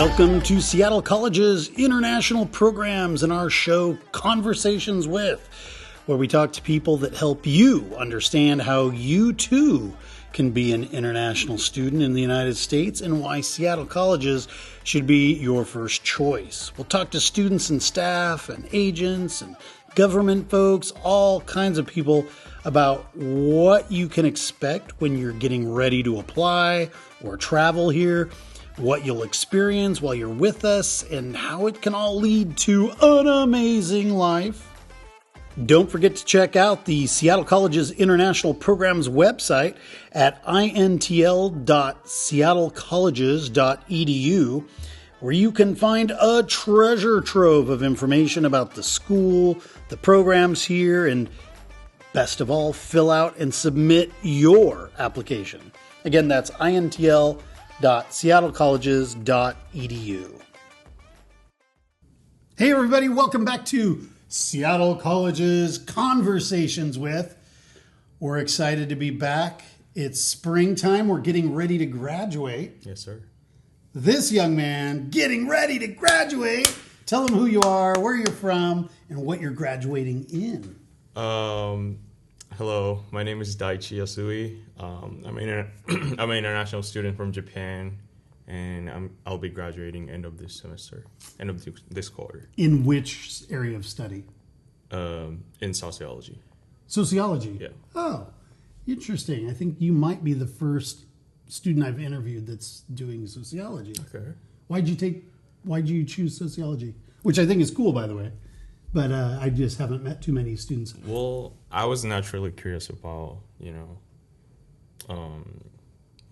Welcome to Seattle College's international programs and our show Conversations With, where we talk to people that help you understand how you too can be an international student in the United States and why Seattle Colleges should be your first choice. We'll talk to students and staff and agents and government folks, all kinds of people about what you can expect when you're getting ready to apply or travel here, what you'll experience while you're with us, and how it can all lead to an amazing life. Don't forget to check out the Seattle College's International Programs website at intl.seattlecolleges.edu, where you can find a treasure trove of information about the school, the programs here, and best of all, fill out and submit your application. Again, that's intl.seattlecolleges.edu. Hey everybody, welcome back to Seattle College's Conversations With. We're excited to be back. It's springtime. We're getting ready to graduate. Yes, sir. This young man getting ready to graduate. Tell him who you are, where you're from, and what you're graduating in. Hello, my name is Daichi Yasui. I'm an international student from Japan, and I'll be graduating end of this semester, end of this quarter. In which area of study? In sociology. Sociology? Yeah. Oh, interesting. I think you might be the first student I've interviewed that's doing sociology. Okay. Why'd you choose sociology? Which I think is cool, by the way. But I just haven't met too many students. Well, I was naturally curious about,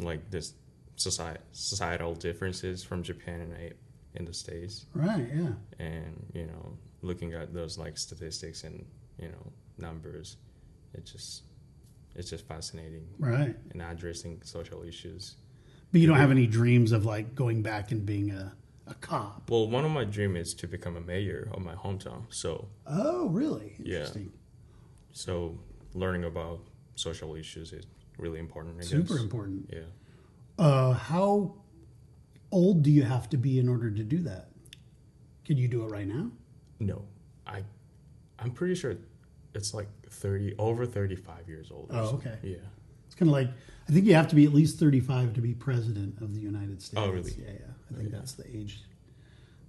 like this societal differences from Japan and the States. Right, yeah. And, looking at those like statistics and, numbers, it's just fascinating. Right. And addressing social issues. But you don't have any dreams of like going back and being a cop? Well, one of my dreams is to become a mayor of my hometown. So. Oh, really? Interesting. Yeah. So learning about social issues is really important. I guess. Super important. Yeah. How old do you have to be in order to do that? Can you do it right now? No, I'm pretty sure it's like over 35 years old. Oh, okay. Yeah. It's kind of like, I think you have to be at least 35 to be president of the United States. Oh, really? Yeah. I think that's the age.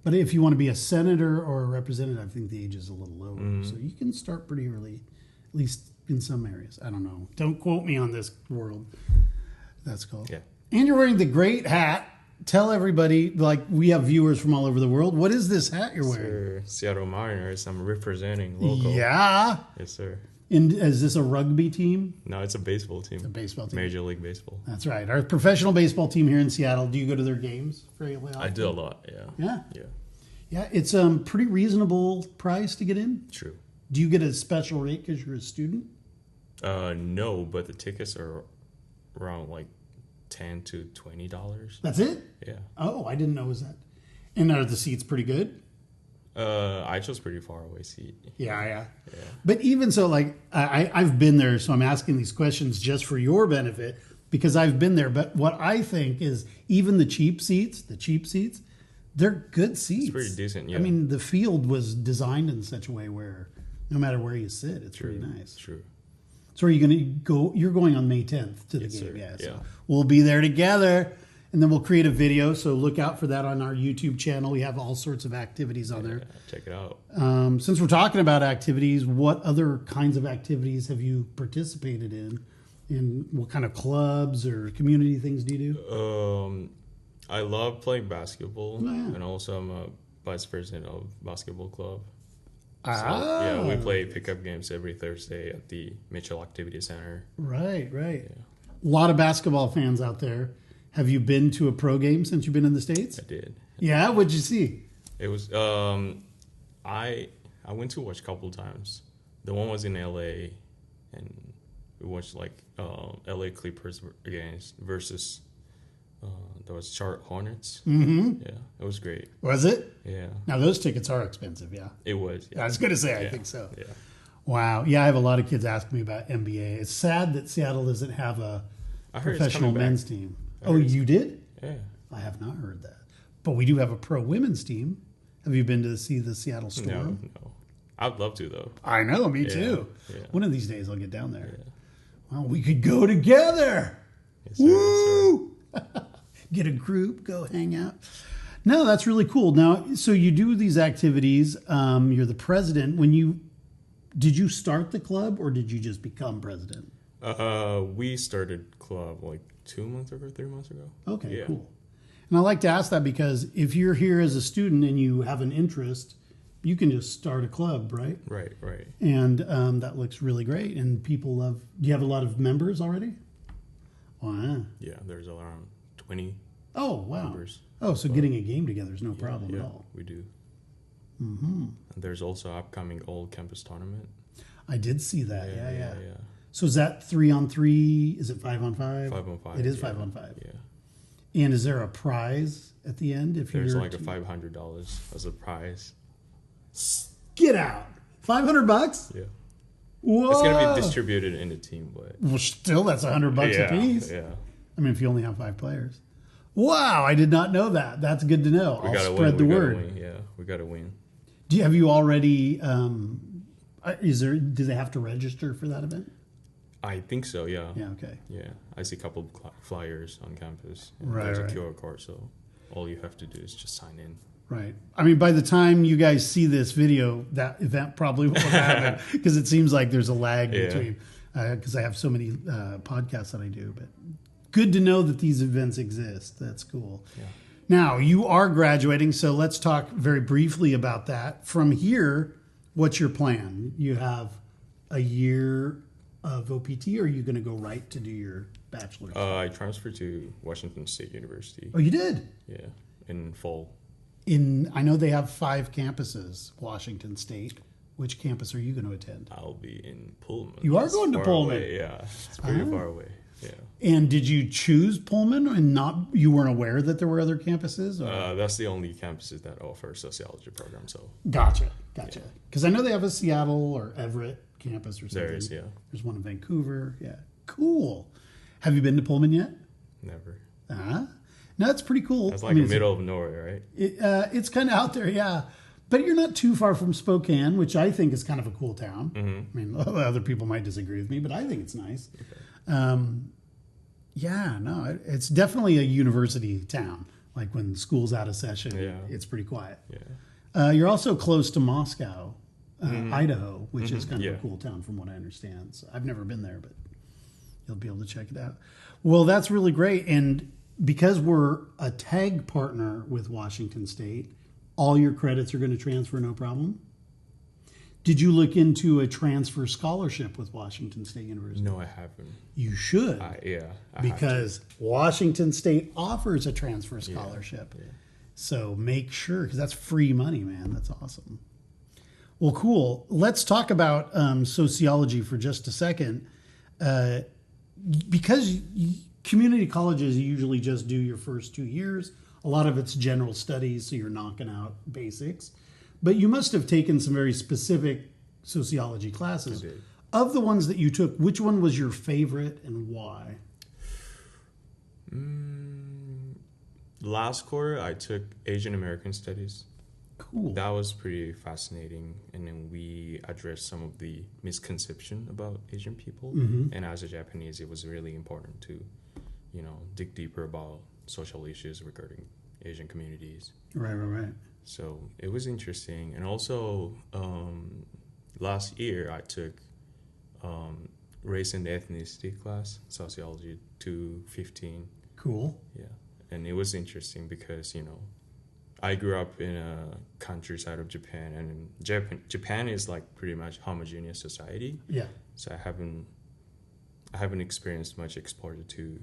But if you want to be a senator or a representative, I think the age is a little lower. Mm-hmm. So you can start pretty early, at least in some areas. I don't know. Don't quote me on this world. That's cool. Yeah. And you're wearing the great hat. Tell everybody, like we have viewers from all over the world. What is this hat you're wearing? Sir, Seattle Mariners. I'm representing local. Yeah. Yes, sir. And is this a rugby team? No, it's a baseball team. It's a baseball team. Major League Baseball. That's right. Our professional baseball team here in Seattle. Do you go to their games fairly often? I do a lot, yeah. Yeah? Yeah. Yeah, it's pretty reasonable price to get in. True. Do you get a special rate because you're a student? No, but the tickets are around like $10 to $20. That's it? Yeah. Oh, I didn't know it was that. And are the seats pretty good? I chose pretty far away seat. Yeah. But even so, like, I've been there, so I'm asking these questions just for your benefit because I've been there. But what I think is even the cheap seats, they're good seats. It's pretty decent, yeah. I mean, the field was designed in such a way where no matter where you sit, it's really nice. True. So are you going to go? You're going on May 10th to the game, sir. Yeah. Yeah. So we'll be there together. And then we'll create a video, so look out for that on our YouTube channel. We have all sorts of activities on there. Check it out. Since we're talking about activities, what other kinds of activities have you participated in? And what kind of clubs or community things do you do? I love playing basketball, and also I'm a vice president of basketball club. So, we play pickup games every Thursday at the Mitchell Activity Center. Right. Yeah. A lot of basketball fans out there. Have you been to a pro game since you've been in the States? I did. Yeah? What'd you see? It was, I went to watch a couple times. The one was in LA, and we watched like LA Clippers versus there was Charlotte Hornets. Mm-hmm. Yeah, it was great. Was it? Yeah. Now those tickets are expensive, yeah. It was. Yeah. I was going to say, I think so. Yeah. Wow. Yeah, I have a lot of kids asking me about NBA. It's sad that Seattle doesn't have a professional men's team. Oh, you did? Yeah. I have not heard that. But we do have a pro women's team. Have you been to see the Seattle Storm? No. I'd love to, though. I know, me too. Yeah. One of these days I'll get down there. Yeah. Well, we could go together. Yes, sir, Woo! Get a group, go hang out. No, that's really cool. Now, so you do these activities. You're the president. Did you start the club or did you just become president? We started club like 2 months ago, 3 months ago. Okay, cool. And I like to ask that because if you're here as a student and you have an interest, you can just start a club, right? Right. And that looks really great. And people love. Do you have a lot of members already? Wow. Yeah, there's around 20 Oh, wow. members. Oh, so getting a game together is no problem at all. We do. Mm-hmm. And there's also upcoming all-campus tournament. I did see that. Yeah. Yeah. So is that 3-on-3? Is it 5-on-5? 5-on-5. It is 5-on-5. Yeah. And is there a prize at the end? If There's you're like a $500 as a prize. Get out! $500? Yeah. Whoa! It's gonna be distributed in the team, but Well, still, that's $100 a piece. Yeah. I mean, if you only have 5 players. Wow, I did not know that. That's good to know. I'll spread the word. Yeah, we gotta win. Have you already? Do they have to register for that event? I think so. Yeah. Yeah. Okay. Yeah, I see a couple of flyers on campus. Right. There's a QR code, so all you have to do is just sign in. Right. I mean, by the time you guys see this video, that event probably won't happen because it seems like there's a lag between. Because I have so many podcasts that I do, but good to know that these events exist. That's cool. Yeah. Now you are graduating, so let's talk very briefly about that. From here, what's your plan? You have a year of OPT, or are you going to go right to do your bachelor's? I transferred to Washington State University. Oh, you did? Yeah, in fall. I know they have 5 campuses, Washington State. Which campus are you going to attend? I'll be in Pullman. You are going to Pullman? Away. Yeah, it's pretty far away. Yeah. And did you choose Pullman and you weren't aware that there were other campuses? Or? That's the only campuses that offer sociology program. So Gotcha. Because I know they have a Seattle or Everett campus or something. there is, yeah. There's one in Vancouver. Yeah. Cool. Have you been to Pullman yet? Never. No, it's pretty cool. That's like the middle of nowhere, right? It's kind of out there, yeah. But you're not too far from Spokane, which I think is kind of a cool town. Mm-hmm. I mean, other people might disagree with me, but I think it's nice. Okay. It's definitely a university town. Like when school's out of session, it's pretty quiet. Yeah. You're also close to Moscow, Idaho, which is kind of a cool town from what I understand. So I've never been there, but you'll be able to check it out. Well, that's really great. And because we're a tag partner with Washington State, all your credits are going to transfer no problem. Did you look into a transfer scholarship with Washington State University? No, I haven't. You should. Because Washington State offers a transfer scholarship. Yeah. So make sure, because that's free money, man. That's awesome. Well, cool. Let's talk about sociology for just a second. Because community colleges usually just do your first 2 years. A lot of it's general studies, so you're knocking out basics. But you must have taken some very specific sociology classes. I did. Of the ones that you took, which one was your favorite and why? Last quarter, I took Asian American Studies. Cool. That was pretty fascinating. And then we addressed some of the misconception about Asian people. Mm-hmm. And as a Japanese, it was really important to, dig deeper about social issues regarding Asian communities. Right. So it was interesting. And also, last year I took Race and Ethnicity Class, Sociology 215. Cool. Yeah. And it was interesting because, I grew up in a countryside of Japan, and Japan is like pretty much homogeneous society. Yeah. So I haven't experienced much exposure to,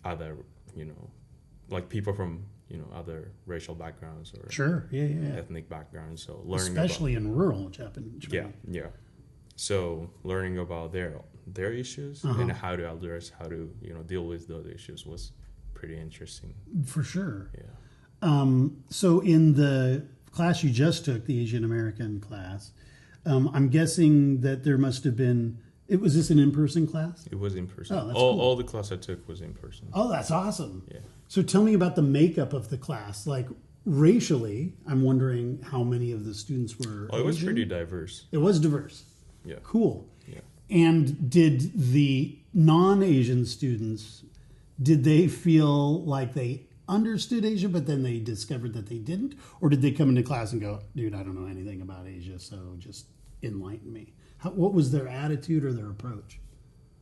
other, like people from, other racial backgrounds or ethnic backgrounds. So learning especially in rural Japan. Yeah. So learning about their issues and how to address, how to, deal with those issues was pretty interesting. For sure. Yeah. So in the class you just took, the Asian American class, I'm guessing that there must have been Was this an in-person class? It was in person. Oh, that's cool. All the class I took was in person. Oh, that's awesome. Yeah. So tell me about the makeup of the class. Like racially, I'm wondering how many of the students were Oh, it was Asian? pretty diverse. It was diverse. Yeah. Cool. Yeah. And did the non-Asian students, did they feel like they understood Asia, but then they discovered that they didn't? Or did they come into class and go, dude, I don't know anything about Asia, so just enlighten me? What was their attitude or their approach?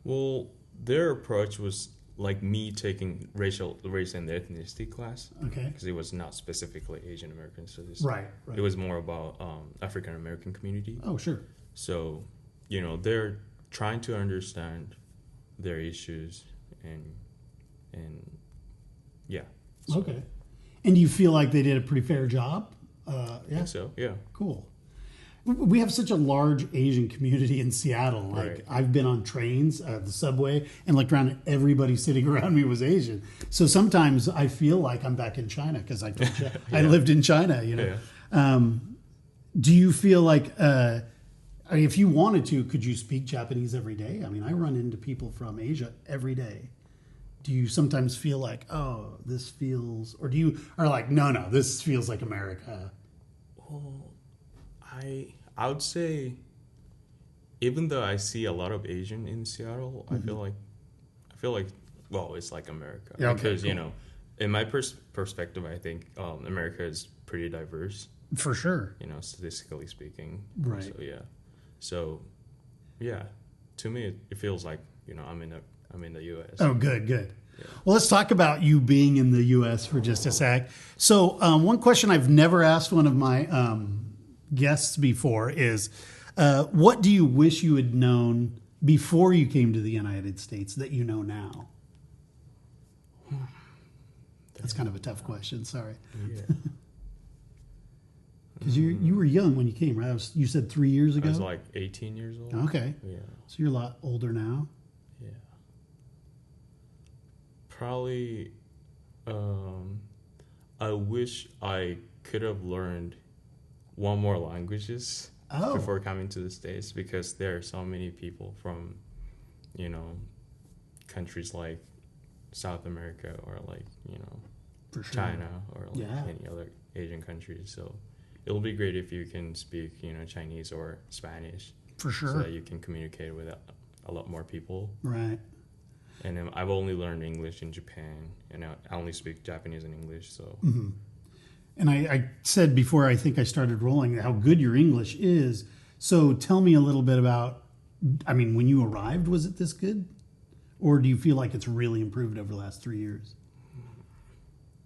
Well, their approach was like me taking race and ethnicity class. Okay. Because it was not specifically Asian American studies. Right. It was more about African American community. Oh, sure. So, they're trying to understand their issues and yeah. So, Okay. And do you feel like they did a pretty fair job? I think so, yeah. Cool. We have such a large Asian community in Seattle. Like Right. I've been on trains, the subway, and looked around and everybody sitting around me was Asian. So sometimes I feel like I'm back in China because I told you I lived in China. Yeah. Do you feel like, if you wanted to, could you speak Japanese every day? I mean, I run into people from Asia every day. Do you sometimes feel like, oh, this feels, or do you are like, no, this feels like America? Well, I would say, even though I see a lot of Asian in Seattle, I feel like, well, it's like America. Yeah, okay, because, cool. in my perspective, I think America is pretty diverse, For sure. statistically speaking. Right. So, yeah, to me, it feels like, I'm in the U.S. Oh, good. Yeah. Well, let's talk about you being in the U.S. for just a sec. So one question I've never asked one of my guests before is, what do you wish you had known before you came to the United States that you know now? That's kind of a tough question. Sorry. Yeah. Because you were young when you came, right? You said 3 years ago? I was like 18 years old. Okay. Yeah. So you're a lot older now. Yeah. Probably, I wish I could have learned one more languages before coming to the States, because there are so many people from, countries like South America or like, For sure. China or like any other Asian countries. So it'll be great if you can speak, Chinese or Spanish. For sure. So that you can communicate with a lot more people. Right. And I've only learned English in Japan, and I only speak Japanese and English. So, Mm-hmm. And I said before I think I started rolling how good your English is. So tell me a little bit about, when you arrived, was it this good? Or do you feel like it's really improved over the last 3 years?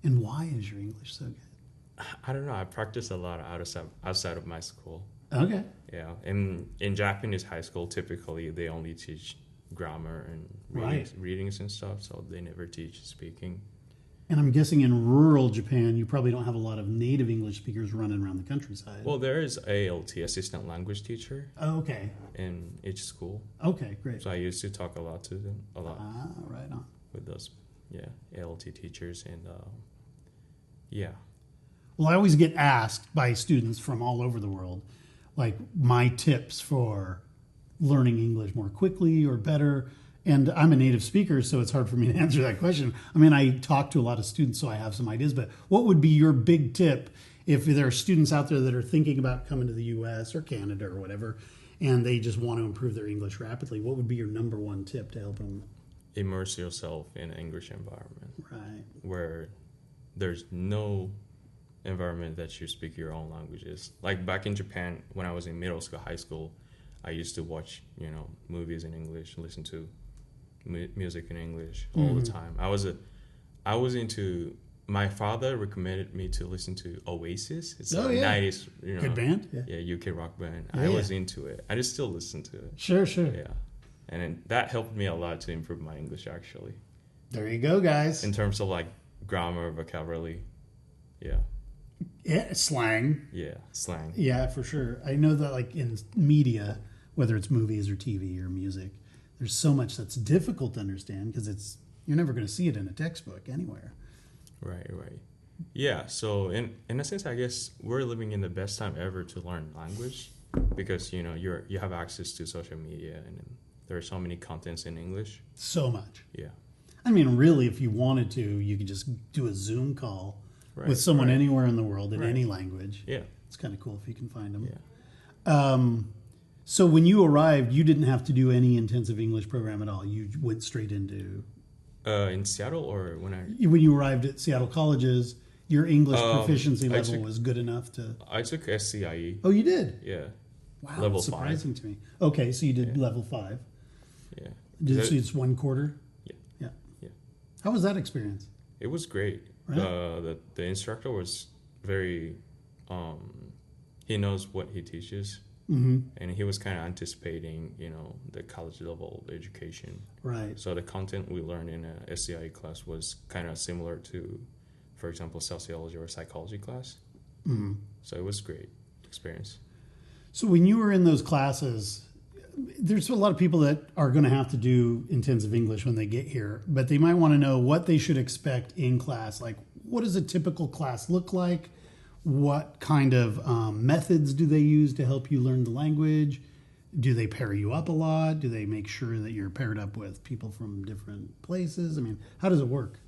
And why is your English so good? I don't know. I practice a lot outside of my school. Okay. Yeah. In Japanese high school, typically they only teach grammar and readings and stuff, so they never teach speaking. And I'm guessing in rural Japan, you probably don't have a lot of native English speakers running around the countryside. Well, there is ALT, assistant language teacher, Oh, okay. in each school. Okay, great. So I used to talk a lot to them, Right on. with those, ALT teachers, and yeah. Well, I always get asked by students from all over the world, like my tips for learning English more quickly or better. And I'm a native speaker, so it's hard for me to answer that question. I talk to a lot of students, so I have some ideas. But what would be your big tip if there are students out there that are thinking about coming to the U.S. or Canada or whatever, and they just want to improve their English rapidly? What would be your number one tip to help them? Immerse yourself in an English environment. Right. Where there's no environment that you speak your own languages. Like back in Japan, when I was in middle school, high school, I used to watch, movies in English, listen to music in English all the time. I was into. My father recommended me to listen to Oasis. It's a 90s, good band. Yeah, UK rock band. Yeah, I was into it. I just still listen to it. Sure. Yeah, and then that helped me a lot to improve my English, actually. There you go, guys. In terms of like grammar, vocabulary, yeah. Yeah, slang. Yeah, slang. Yeah, for sure. I know that like in media, whether it's movies or TV or music, there's so much that's difficult to understand because you're never going to see it in a textbook anywhere. Right. Yeah, so in a sense, I guess we're living in the best time ever to learn language, because you have access to social media and there are so many contents in English. So much. Yeah. I mean, really, if you wanted to, you could just do a Zoom call with someone anywhere in the world in any language. Yeah. It's kind of cool if you can find them. Yeah. So when you arrived, you didn't have to do any intensive English program at all. You went straight into... In Seattle or when When you arrived at Seattle colleges, your English proficiency level was good enough to... I took SCIE. Oh, you did? Yeah. Wow, level that's surprising 5. to me. Okay, so you did level 5. Yeah. So it's 1 quarter? Yeah. How was that experience? It was great. Right. The instructor was very... he knows what he teaches. Mm-hmm. And he was kind of anticipating, the college level education. Right. So the content we learned in a SCIE class was kind of similar to, for example, sociology or psychology class. Mm-hmm. So it was a great experience. So when you were in those classes, there's a lot of people that are going to have to do intensive English when they get here, but they might want to know what they should expect in class. Like, what does a typical class look like? What kind of methods do they use to help you learn the language? Do they pair you up a lot? Do they make sure that you're paired up with people from different places? I mean, how does it work?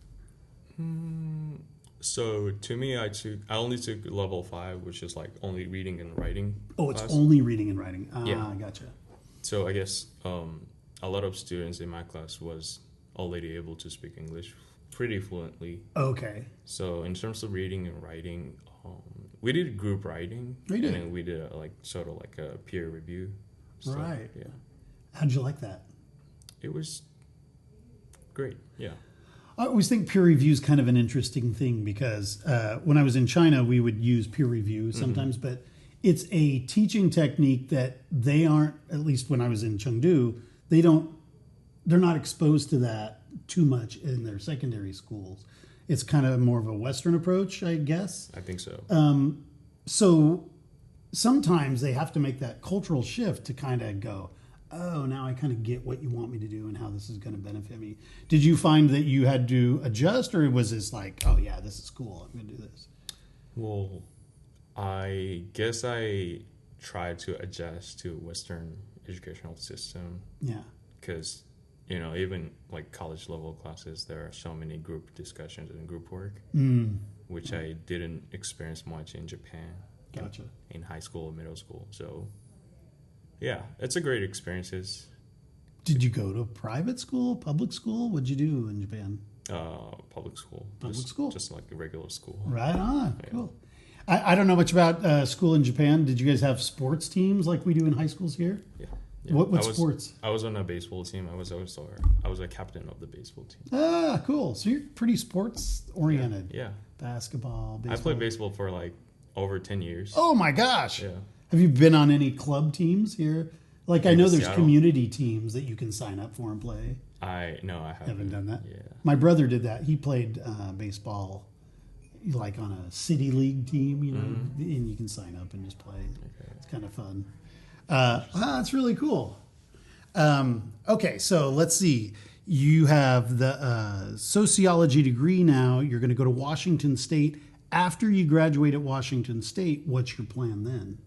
So to me, I only took level 5, which is like only reading and writing. Oh, it's class. only reading and writing. Yeah. Gotcha. So I guess a lot of students in my class was already able to speak English pretty fluently. Okay. So in terms of reading and writing, we did group writing. We did. And then we did a peer review. So, right. Yeah. How'd you like that? It was great. Yeah. I always think peer review is kind of an interesting thing because when I was in China, we would use peer review sometimes, but it's a teaching technique that they aren't, at least when I was in Chengdu, they're not exposed to that too much in their secondary schools. It's kind of more of a Western approach, I guess. I think so. So sometimes they have to make that cultural shift to kind of go, oh, now I kind of get what you want me to do and how this is going to benefit me. Did you find that you had to adjust, or was this like, oh yeah, this is cool, I'm going to do this? Well, I guess I tried to adjust to Western educational system. Yeah. Because, even like college level classes, there are so many group discussions and group work, which I didn't experience much in Japan. Gotcha. In high school or middle school. So, yeah, it's a great experience. Did you go to private school, public school? What'd you do in Japan? Public school. Public school? Just like a regular school. Right on. Yeah. Cool. I don't know much about school in Japan. Did you guys have sports teams like we do in high schools here? Yeah. What sports? I was on a baseball team. I was a captain of the baseball team. Ah, cool. So you're pretty sports oriented. Yeah. Basketball, baseball. I played baseball for like over 10 years. Oh my gosh. Yeah. Have you been on any club teams here? Like I know there's Seattle. Community teams that you can sign up for and play. I haven't done that. Yeah. My brother did that. He played baseball like on a city league team, and you can sign up and just play. Okay. It's kind of fun. That's really cool. Okay, so let's see. You have the sociology degree now. You're going to go to Washington State. After you graduate at Washington State, what's your plan then?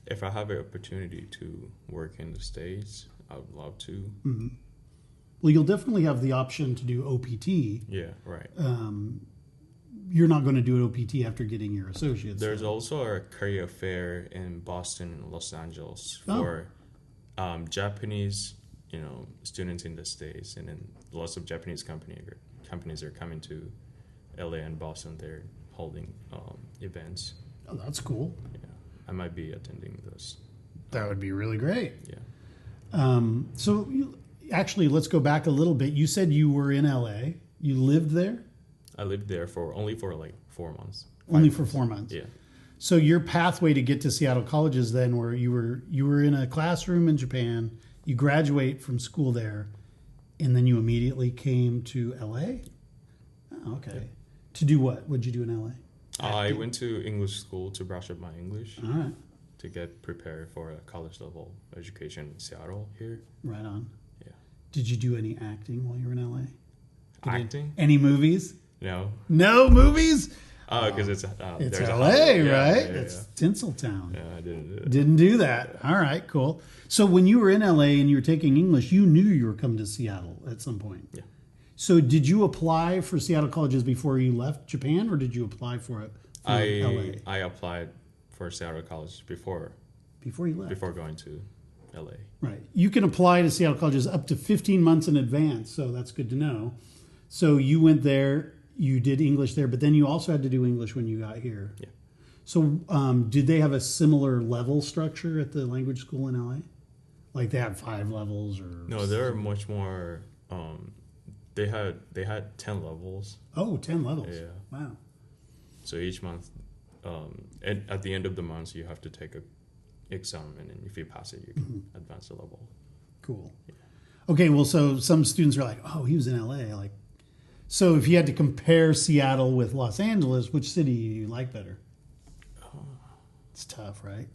If I have an opportunity to work in the States, I would love to. Mm-hmm. Well, you'll definitely have the option to do OPT. Yeah, right. You're not going to do an OPT after getting your associate's. There's also a career fair in Boston and Los Angeles for Japanese, students in the States, and then lots of Japanese companies are coming to LA and Boston. They're holding events. Oh, that's cool. Yeah, I might be attending those. That would be really great. Yeah. Actually, let's go back a little bit. You said you were in LA. You lived there? I lived there only for like 4 months. Only for 4 months. Yeah. So your pathway to get to Seattle colleges then, where you were in a classroom in Japan, you graduate from school there, and then you immediately came to LA? Oh, okay. Yeah. To do what? What'd you do in LA? I went to English school to brush up my English. All right. To get prepared for a college level education in Seattle here. Right on. Yeah. Did you do any acting while you were in LA? Acting? Any movies? No. No movies? Oh, because it's It's there's a LA, holiday. right? Yeah, It's Tinseltown. yeah, I didn't do it. Didn't do that. All right, cool. So when you were in LA and you were taking English, you knew you were coming to Seattle at some point. Yeah. So did you apply for Seattle colleges before you left Japan, or did you apply for it for LA? I applied for Seattle College before Before you left? before going to LA. Right. You can apply to Seattle colleges up to 15 months in advance, so that's good to know. So you went there, you did English there, but then you also had to do English when you got here. Yeah. So did they have a similar level structure at the language school in LA? Like they had 5 levels or... No, they're much more. They had 10 levels. Oh, 10 levels. Yeah. Wow. So each month, at the end of the month, you have to take a exam, and then if you pass it, you can advance the level. Cool. Yeah. Okay, well, so some students are like, oh, he was in LA. Like, so if you had to compare Seattle with Los Angeles, which city do you like better? It's tough, right?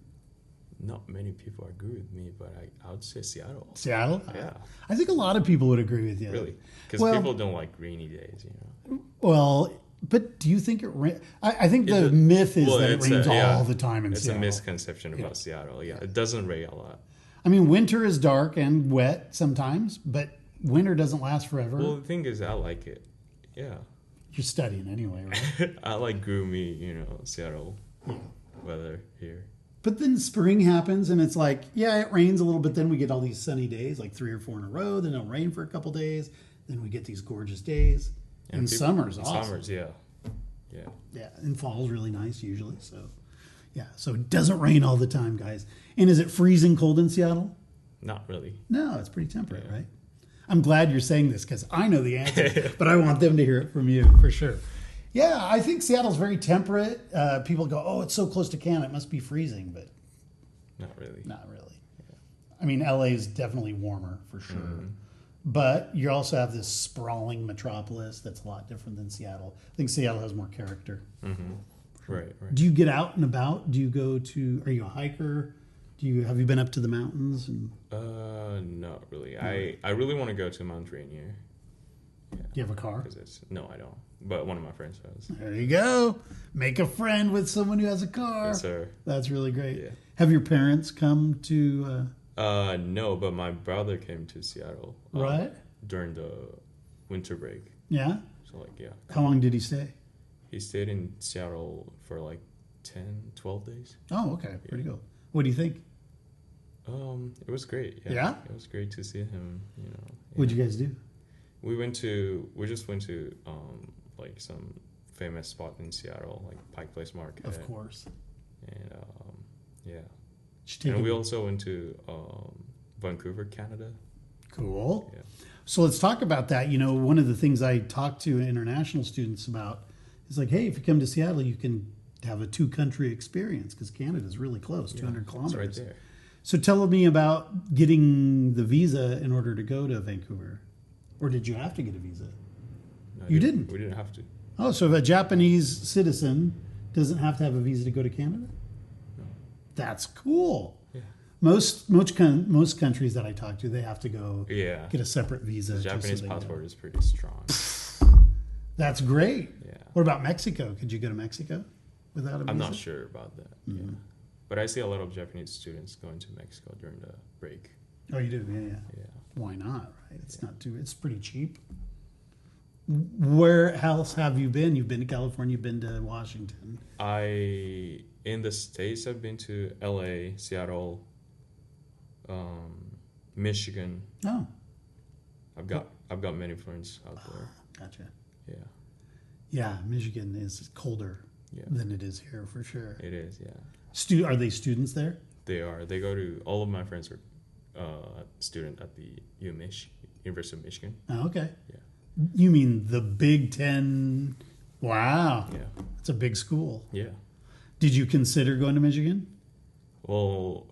Not many people agree with me, but I would say Seattle. Seattle? Yeah. I think a lot of people would agree with you. Really? Because people don't like rainy days, you know. Well, but do you think it rains? I think the myth is that it rains all the time in Seattle. It's a misconception about Seattle. Yeah, it doesn't rain a lot. I mean, winter is dark and wet sometimes, but winter doesn't last forever. Well, the thing is, I like it. Yeah. You're studying anyway, right? I like gloomy, Seattle weather here. But then spring happens and it's like, yeah, it rains a little bit. Then we get all these sunny days, like 3 or 4 in a row. Then it'll rain for a couple days. Then we get these gorgeous days. And summer's awesome. Summers, yeah. Yeah. Yeah. And fall's really nice usually. So, yeah. So it doesn't rain all the time, guys. And is it freezing cold in Seattle? Not really. No, it's pretty temperate, right? I'm glad you're saying this because I know the answer, but I want them to hear it from you for sure. Yeah, I think Seattle's very temperate. People go, oh, it's so close to Canada, it must be freezing, but not really. Not really. Yeah. I mean, LA is definitely warmer for sure. But you also have this sprawling metropolis that's a lot different than Seattle. I think Seattle has more character. Right. Do you get out and about? Do you go to, are you a hiker? Have you been up to the mountains? Not really. I really want to go to Mount Rainier. Yeah. Do you have a car? No, I don't. But one of my friends does. There you go. Make a friend with someone who has a car. Yes, sir. That's really great. Yeah. Have your parents come to... No, but my brother came to Seattle. Right. During the winter break. Yeah? So, yeah. How long did he stay? He stayed in Seattle for 10, 12 days. Oh, okay. Pretty cool. What do you think? It was great. Yeah? It was great to see him, What'd you guys do? We just went to some famous spot in Seattle, like Pike Place Market. Of course. And yeah. And we also went to Vancouver, Canada. Cool. Yeah. So let's talk about that. One of the things I talk to international students about is like, hey, if you come to Seattle, you can have a 2-country experience because Canada's really close, 200 kilometers. It's right there. So tell me about getting the visa in order to go to Vancouver. Or did you have to get a visa? No, you didn't? We didn't have to. Oh, so if a Japanese citizen doesn't have to have a visa to go to Canada? No. That's cool. Yeah. Most countries that I talk to, they have to go get a separate visa. The Japanese passport is pretty strong. That's great. Yeah. What about Mexico? Could you go to Mexico without a visa? I'm not sure about that. Yeah. But I see a lot of Japanese students going to Mexico during the break. Oh, you do? Yeah. Why not, right? It's pretty cheap. Where else have you been? You've been to California, you've been to Washington. In the States, I've been to LA, Seattle, Michigan. Oh. I've got many friends out there. Gotcha. Yeah. Yeah, Michigan is colder than it is here for sure. It is, yeah. Are they students there? They are. They go to, all of my friends are student at the University of Michigan. Oh, okay. Yeah. You mean the Big Ten? Wow. Yeah. It's a big school. Yeah. Did you consider going to Michigan? Well,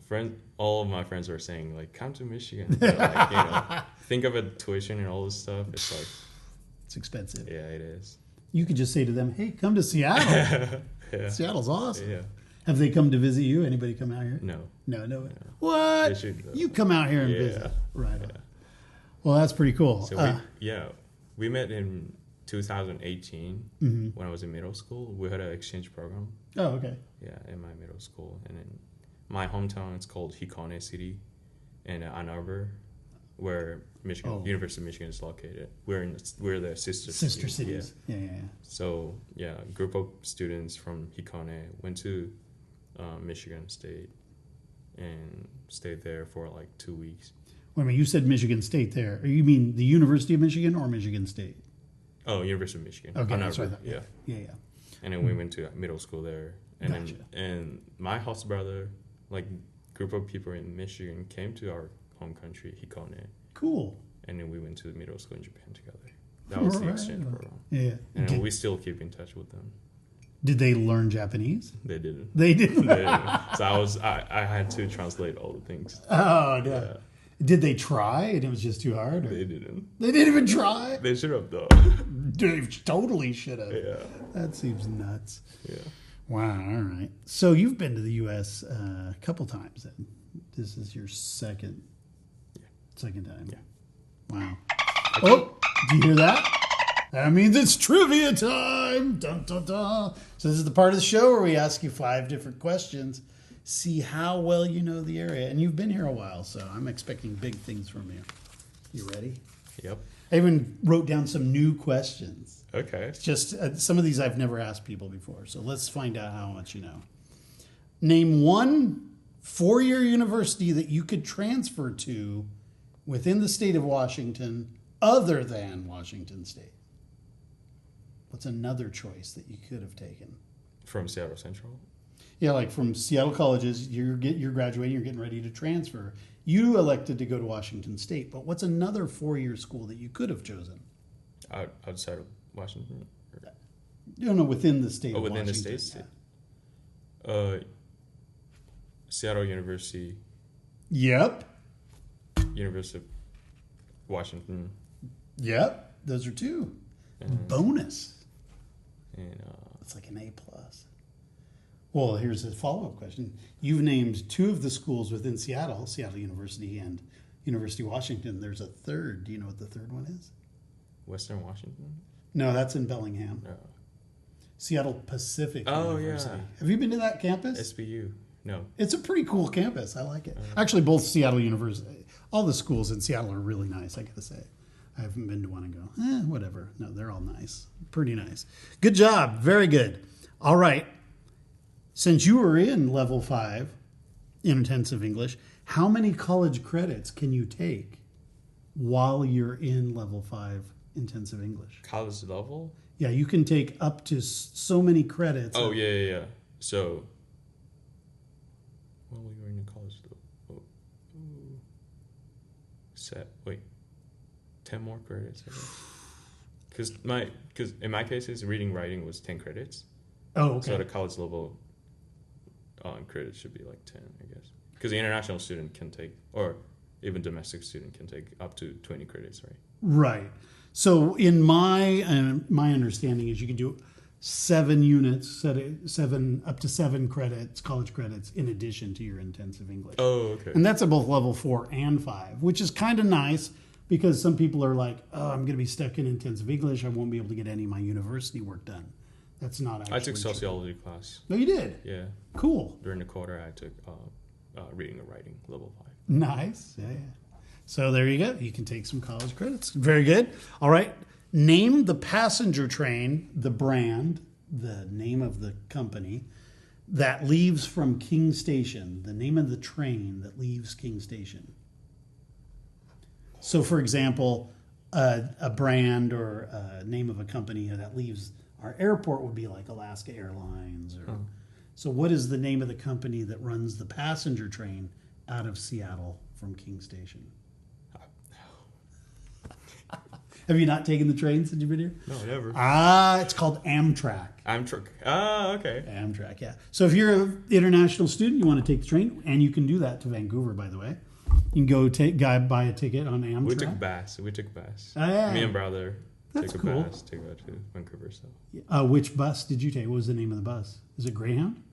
all of my friends are saying, come to Michigan. But, think of a tuition and all this stuff. It's it's expensive. Yeah, it is. You could just say to them, hey, come to Seattle. Yeah. Seattle's awesome. Yeah. Have they come to visit you? Anybody come out here? No. No. What? They should, you come out here and visit. Right on. Well, that's pretty cool. So we met in 2018, when I was in middle school, we had an exchange program. Oh, okay. Yeah, in my middle school. And in my hometown, it's called Hikone City in Ann Arbor, where University of Michigan is located. We're the sister cities. Yeah. So, yeah, a group of students from Hikone went to Michigan State and stayed there for like 2 weeks. Wait a minute, you said Michigan State there. You mean the University of Michigan or Michigan State? Oh, University of Michigan. Okay, that's right. Yeah. And then we went to middle school there. And Gotcha. and my host brother, like group of people in Michigan came to our home country, Hikone. Cool. And then we went to middle school in Japan together. That was the exchange program. Yeah. And we still keep in touch with them. Did they learn Japanese? They didn't. They didn't. So I had to translate all the things. Oh, no. Yeah. Did they try and it was just too hard? Or? They didn't. They didn't even try? They should have, though. They totally should have. Yeah. That seems nuts. Yeah. Wow, all right. So you've been to the U.S. A couple times then. This is your second time. Yeah. Wow. Oh, do you hear that? That means it's trivia time. Dun, dun, dun. So this is the part of the show where we ask you 5 different questions. See how well you know the area. And you've been here a while, so I'm expecting big things from you. You ready? Yep. I even wrote down some new questions. Okay. It's just some of these I've never asked people before, so let's find out how much you know. Name one 4-year university that you could transfer to within the state of Washington other than Washington State. What's another choice that you could have taken? From Seattle Central? Yeah, like from Seattle colleges, you're graduating, you're getting ready to transfer. You elected to go to Washington State, but what's another 4-year school that you could have chosen? Outside of Washington? No, within the state of within Washington. the state? Yeah. Seattle University. Yep. University of Washington. Yep. Those are 2. Bonus. And It's like an A+. Well, here's a follow-up question. You've named 2 of the schools within Seattle, Seattle University and University of Washington. There's a third. Do you know what the third one is? Western Washington? No, that's in Bellingham. No. Seattle Pacific Oh, University. yeah. Have you been to that campus? SBU. No. It's a pretty cool campus. I like it. Actually, both Seattle University, all the schools in Seattle are really nice, I got to say. I haven't been to one and go, whatever. No, they're all nice. Pretty nice. Good job. Very good. All right. Since you were in level 5 in intensive English, how many college credits can you take while you're in level 5 intensive English? College level? Yeah, you can take up to so many credits. Oh, yeah. So, when we were in college, though, 10 more credits, I guess. Because in my cases, reading, writing was 10 credits. Oh, okay. So at a college level, credits should be like 10, I guess. Because the international student can take, or even domestic student can take up to 20 credits, right? Right. So in my understanding is you can do 7 units, up to 7 credits, college credits, in addition to your intensive English. Oh, okay. And that's at both level 4 and 5, which is kind of nice because some people are like, oh, I'm going to be stuck in intensive English. I won't be able to get any of my university work done. That's not actually I took sociology class. No, you did? Yeah. Cool. During the quarter, I took reading and writing, level 5. Nice. Yeah. So there you go. You can take some college credits. Very good. All right. Name the passenger train, the brand, the name of the company, that leaves from King Station. The name of the train that leaves King Station. So, for example, a brand or a name of a company that leaves our airport would be like Alaska Airlines. So what is the name of the company that runs the passenger train out of Seattle from King Station? Have you not taken the train since you've been here? No, never. It's called Amtrak. Okay. Amtrak, yeah. So if you're an international student, you want to take the train, and you can do that to Vancouver, by the way. You can go buy a ticket on Amtrak. We took bus. Oh, yeah. Me and brother That's took cool. a bus to go to Vancouver. So. Which bus did you take? What was the name of the bus? Is it Greyhound?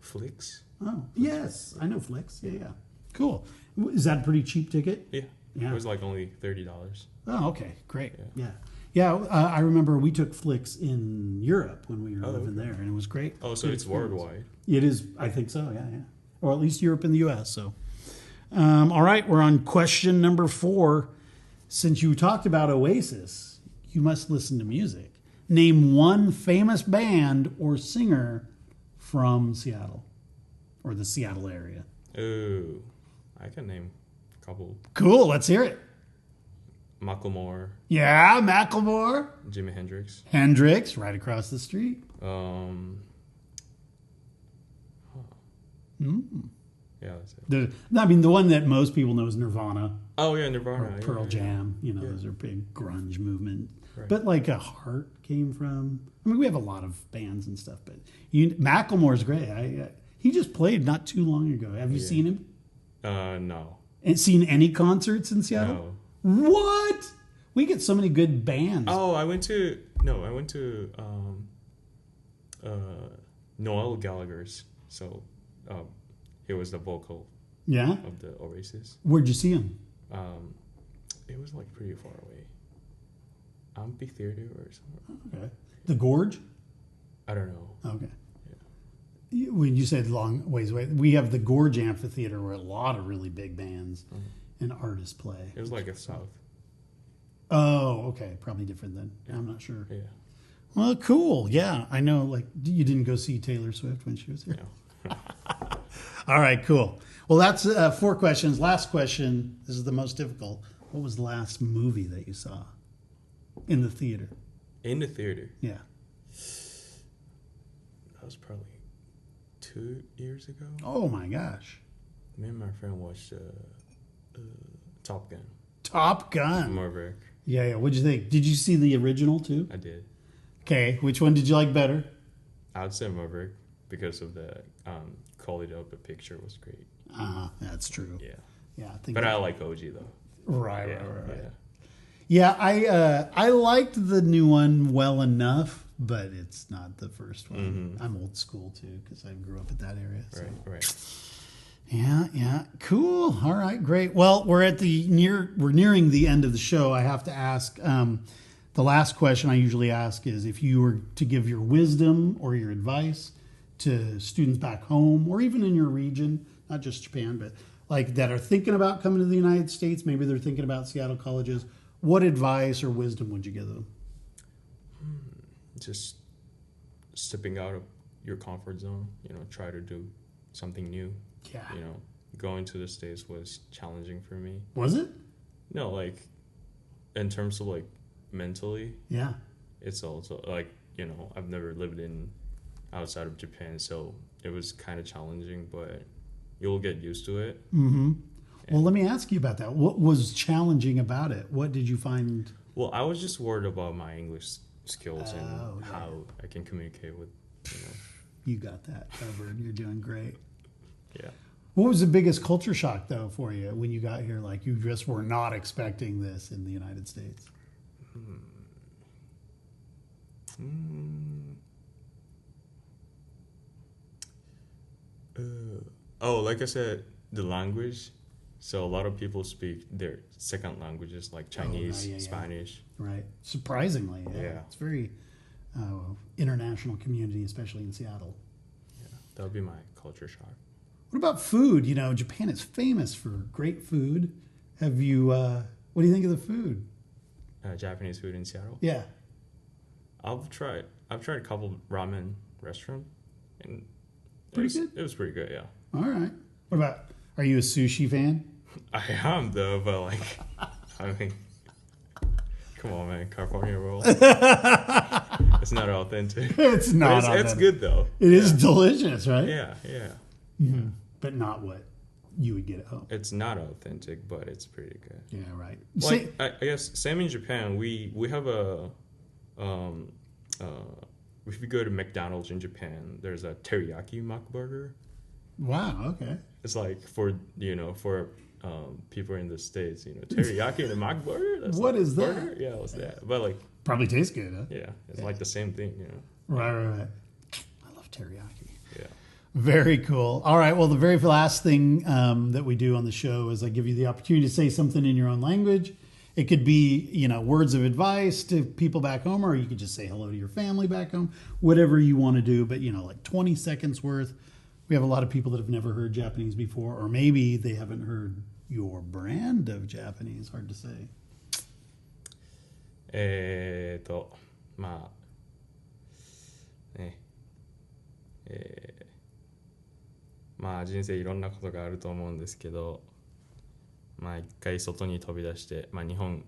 Flix. Oh, yes. I know Flix. Yeah. Cool. Is that a pretty cheap ticket? Yeah. Yeah. It was like only $30. Oh, okay, great. Yeah. I remember we took flicks in Europe when we were living there, and it was great. Oh, so it's worldwide. It is, I think so, yeah. Or at least Europe and the U.S., so. All right, we're on question number 4. Since you talked about Oasis, you must listen to music. Name one famous band or singer from Seattle, or the Seattle area. Ooh, I can name a couple. Cool, let's hear it. Macklemore. Yeah, Macklemore. Jimi Hendrix. Hendrix, right across the street. Yeah, that's it. The one that most people know is Nirvana. Oh, yeah, Nirvana. Or Pearl Jam. You know, those are big grunge movement. Right. But like a Heart came from. I mean, we have a lot of bands and stuff, but Macklemore's great. He just played not too long ago. Have you seen him? No. And seen any concerts in Seattle? No. What? We get so many good bands. Oh, I went to Noel Gallagher's. So he was the vocal of the Oasis. Where'd you see him? It was like pretty far away. Amphitheater or something. Okay. The Gorge? I don't know. Okay. Yeah. When you said long ways away, we have the Gorge Amphitheater where a lot of really big bands and artists play. It was like a south. Oh, okay. Probably different then. I'm not sure. Yeah. Well, cool. Yeah, I know. Like, you didn't go see Taylor Swift when she was here. No. All right, cool. Well, that's 4 questions. Last question. This is the most difficult. What was the last movie that you saw in the theater? In the theater? Yeah. That was probably 2 years ago. Oh, my gosh. Me and my friend watched Top Gun. Top Gun. Maverick. Yeah. What'd you think? Did you see the original, too? I did. Okay. Which one did you like better? I would say Maverick because of the quality of the picture was great. That's true. Yeah. Yeah. But I like OG, though. Right. Yeah. Yeah, I liked the new one well enough, but it's not the first one. I'm old school too because I grew up at that area. So. Right. Yeah, cool. All right, great. Well, we're nearing the end of the show. I have to ask. The last question I usually ask is if you were to give your wisdom or your advice to students back home or even in your region, not just Japan, but like that are thinking about coming to the United States. Maybe they're thinking about Seattle colleges. What advice or wisdom would you give them? Just stepping out of your comfort zone, try to do something new. Yeah. Going to the States was challenging for me. Was it? No, like in terms of like mentally. Yeah. It's also like, I've never lived outside of Japan, so it was kind of challenging, but you'll get used to it. Mm-hmm. Well, let me ask you about that. What was challenging about it? What did you find? Well, I was just worried about my English skills and how I can communicate with, You got that covered. You're doing great. Yeah. What was the biggest culture shock, though, for you when you got here? Like, you just were not expecting this in the United States. Like I said, the language. So a lot of people speak their second languages like Chinese, Spanish. Right. Surprisingly. Yeah. It's very international community, especially in Seattle. Yeah, that would be my culture shock. What about food? Japan is famous for great food. Have you, what do you think of the food? Japanese food in Seattle? Yeah. I've tried a couple ramen restaurants. And pretty good? It was pretty good, yeah. All right. What about, are you a sushi fan? I am, though, but I mean, come on, man. California roll. It's not authentic. It's not authentic. It's good, though. It is delicious, right? Yeah. Mm-hmm. But not what you would get at home. It's not authentic, but it's pretty good. Yeah, right. I guess same in Japan. We have if you go to McDonald's in Japan, there's a teriyaki mock burger. Wow. Okay. It's like for people in the States, teriyaki and a mock burger. What is that? Burger? Yeah, what's that? But probably tastes good, huh? Yeah, it's like the same thing, Right. I love teriyaki. Yeah. Very cool. All right. Well, the very last thing that we do on the show is I give you the opportunity to say something in your own language. It could be, words of advice to people back home, or you could just say hello to your family back home, whatever you want to do. But, like 20 seconds worth. We have a lot of people that have never heard Japanese before, or maybe they haven't heard your brand of Japanese. Hard to say. まあ、ね。まあ人生いろんなことがあると思うんですけど、まあ一回外に飛び出して、まあ日本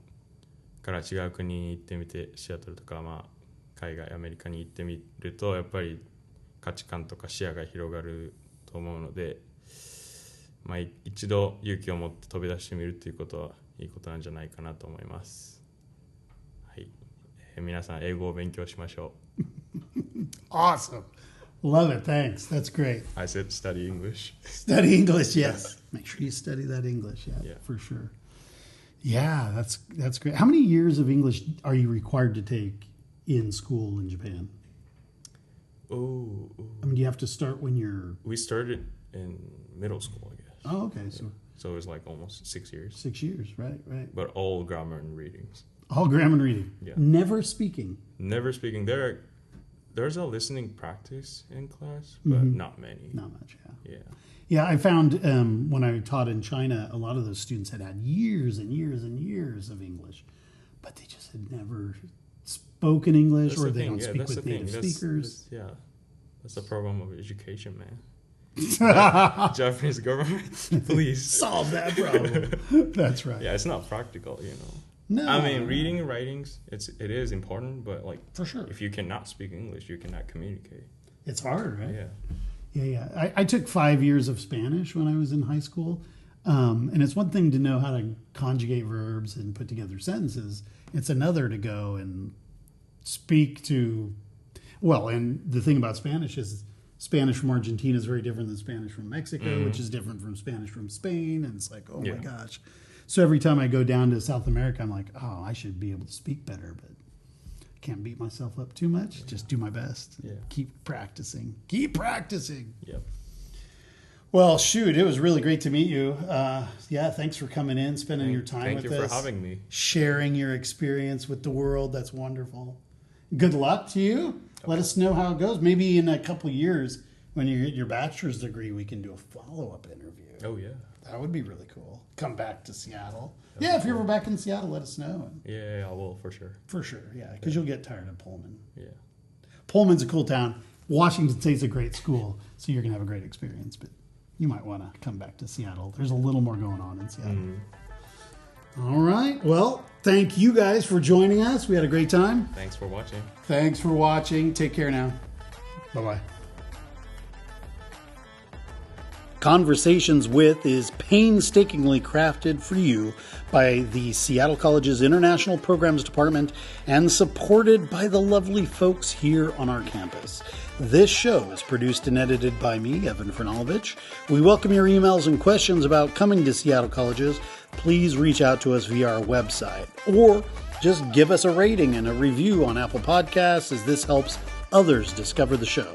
から違う国に行ってみて、シアトルとか、まあ海外アメリカに行ってみると、やっぱり価値観とか視野が広がると思うので、まあ一度勇気を持って飛び出してみるっていうことはいいことなんじゃないかなと思います。はい。皆さん英語を勉強しましょう。Awesome. Love it. Thanks. That's great. I said study English. Study English, yes. Make sure you study that English. Yeah, for sure. Yeah, that's great. How many years of English are you required to take in school in Japan? Oh. I mean, do you have to start when you're... We started in middle school, I guess. Oh, okay. Yeah. So it was like almost 6 years. 6 years, right. But all grammar and readings. All grammar and reading. Yeah. Never speaking. Never speaking. There's a listening practice in class, but not many. Not much, yeah. Yeah. Yeah, I found when I taught in China, a lot of those students had years and years and years of English, but they just had never spoken English, That's or the they thing. don't Yeah, speak that's with the thing. native speakers. That's the problem of education, man. Japanese government, please Solve that problem. That's right. Yeah, it's not practical, No, I mean, reading and writings, it is important, but like for sure, if you cannot speak English, you cannot communicate. It's hard, right? Yeah. Yeah. I took 5 years of Spanish when I was in high school, and it's one thing to know how to conjugate verbs and put together sentences. It's another to go and speak to. Well, and the thing about Spanish is Spanish from Argentina is very different than Spanish from Mexico, which is different from Spanish from Spain, and it's like, oh my gosh. So every time I go down to South America, I'm like, oh, I should be able to speak better, but I can't beat myself up too much. Yeah. Just do my best. Yeah. Keep practicing. Yep. Well, shoot, it was really great to meet you. Thanks for coming in, spending your time with us. Thank you for having me. Sharing your experience with the world. That's wonderful. Good luck to you. Okay. Let us know how it goes. Maybe in a couple of years, when you get your bachelor's degree, we can do a follow-up interview. Oh, yeah. That would be really cool. Come back to Seattle. If you're ever back in Seattle, let us know. Yeah, I will, for sure. For sure, yeah, because you'll get tired of Pullman. Yeah. Pullman's a cool town. Washington State's a great school, so you're going to have a great experience, but you might want to come back to Seattle. There's a little more going on in Seattle. All right. Well, thank you guys for joining us. We had a great time. Thanks for watching. Take care now. Bye-bye. Conversations With is painstakingly crafted for you by the Seattle College's International Programs Department and supported by the lovely folks here on our campus. This show is produced and edited by me, Evan Franulovich. We welcome your emails and questions about coming to Seattle Colleges. Please reach out to us via our website, or just give us a rating and a review on Apple Podcasts, as this helps others discover the show.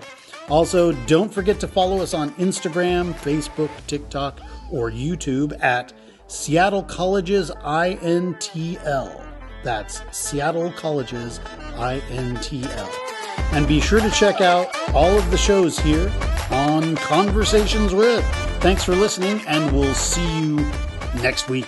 Also, don't forget to follow us on Instagram, Facebook, TikTok, or YouTube at Seattle Colleges INTL. That's Seattle Colleges INTL. And be sure to check out all of the shows here on Conversations With. Thanks for listening, and we'll see you next week.